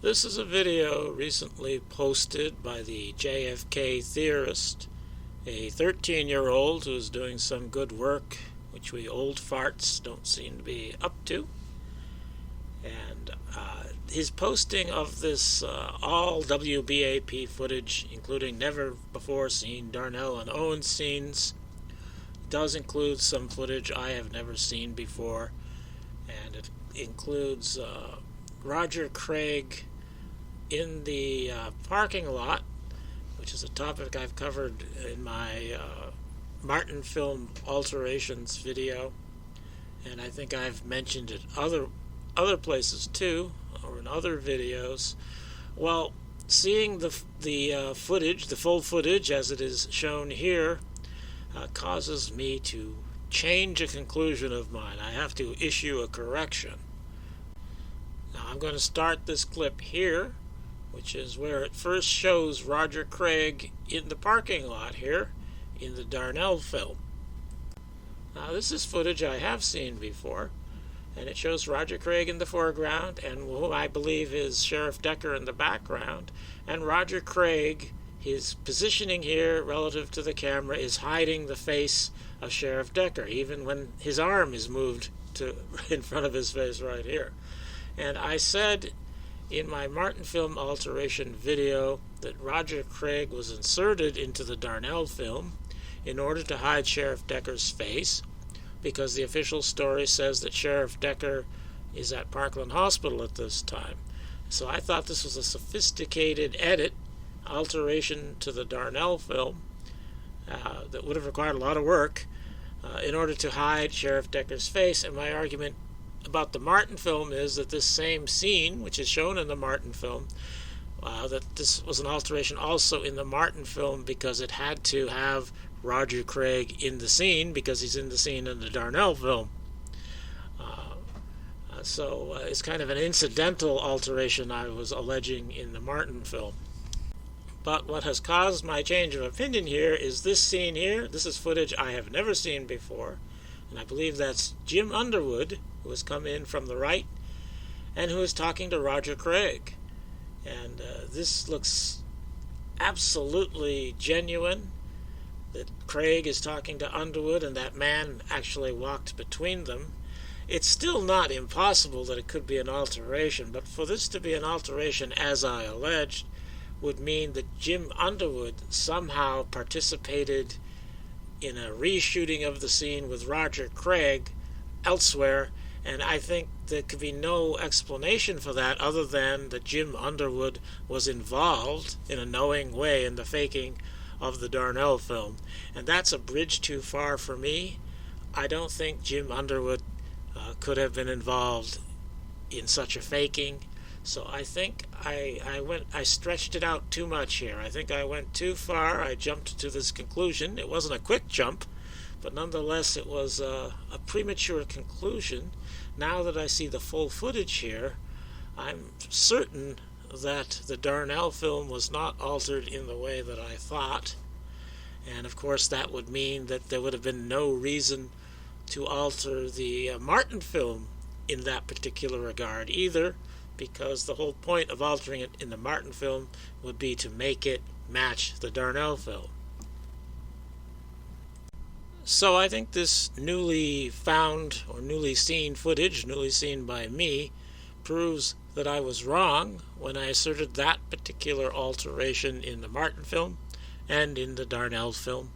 This is a video recently posted by the JFK Theorist, a 13-year-old who is doing some good work, which we old farts don't seem to be up to. And his posting of this all WBAP footage, including never before seen Darnell and Owen scenes, does include some footage I have never seen before, and it includes Roger Craig in the parking lot, which is a topic I've covered in my Martin Film Alterations video, and I think I've mentioned it other places too, or in other videos. Well, seeing the footage, the full footage as it is shown here, causes me to change a conclusion of mine. I have to issue a correction. Now I'm going to start this clip here, which is where it first shows Roger Craig in the parking lot here in the Darnell film. Now this is footage I have seen before, and it shows Roger Craig in the foreground and who I believe is Sheriff Decker in the background, and Roger Craig, his positioning here relative to the camera is hiding the face of Sheriff Decker, even when his arm is moved to in front of his face right here. And I said in my Martin Film Alteration video that Roger Craig was inserted into the Darnell film in order to hide Sheriff Decker's face, because the official story says that Sheriff Decker is at Parkland Hospital at this time. So I thought this was a sophisticated alteration to the Darnell film that would have required a lot of work in order to hide Sheriff Decker's face. And my argument about the Martin film is that this same scene, which is shown in the Martin film, that this was an alteration also in the Martin film because it had to have Roger Craig in the scene because he's in the scene in the Darnell film. So it's kind of an incidental alteration I was alleging in the Martin film. But what has caused my change of opinion here is this scene here. This is footage I have never seen before, and I believe that's Jim Underwood, who has come in from the right and who is talking to Roger Craig. And this looks absolutely genuine, that Craig is talking to Underwood and that man actually walked between them. It's still not impossible that it could be an alteration, but for this to be an alteration, as I alleged, would mean that Jim Underwood somehow participated in a reshooting of the scene with Roger Craig elsewhere, and I think there could be no explanation for that other than that Jim Underwood was involved in a knowing way in the faking of the Darnell film. And that's a bridge too far for me. I don't think Jim Underwood could have been involved in such a faking. So I think I stretched it out too much here. I think I went too far. I jumped to this conclusion. It wasn't a quick jump, but nonetheless it was a premature conclusion. Now that I see the full footage here, I'm certain that the Darnell film was not altered in the way that I thought. And of course that would mean that there would have been no reason to alter the Martin film in that particular regard either, because the whole point of altering it in the Martin film would be to make it match the Darnell film. So I think this newly found or newly seen footage, newly seen by me, proves that I was wrong when I asserted that particular alteration in the Martin film and in the Darnell film.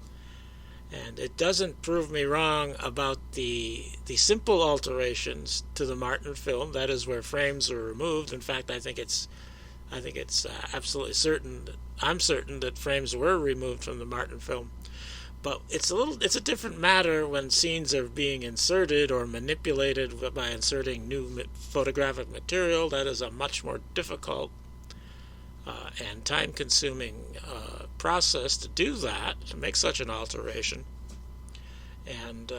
And it doesn't prove me wrong about the simple alterations to the Martin film, that is where frames are removed. In fact, I think it's absolutely certain, I'm certain that frames were removed from the Martin film. But it's a different matter when scenes are being inserted or manipulated by inserting new photographic material. That is a much more difficult and time-consuming process to do that, to make such an alteration. And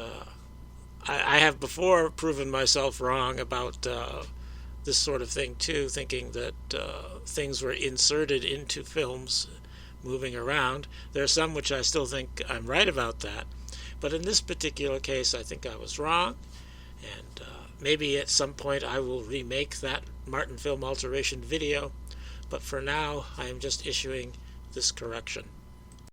I have before proven myself wrong about this sort of thing too, thinking that things were inserted into films moving around. There are some which I still think I'm right about that, but in this particular case I think I was wrong, and maybe at some point I will remake that Martin film alteration video, but for now I am just issuing this correction.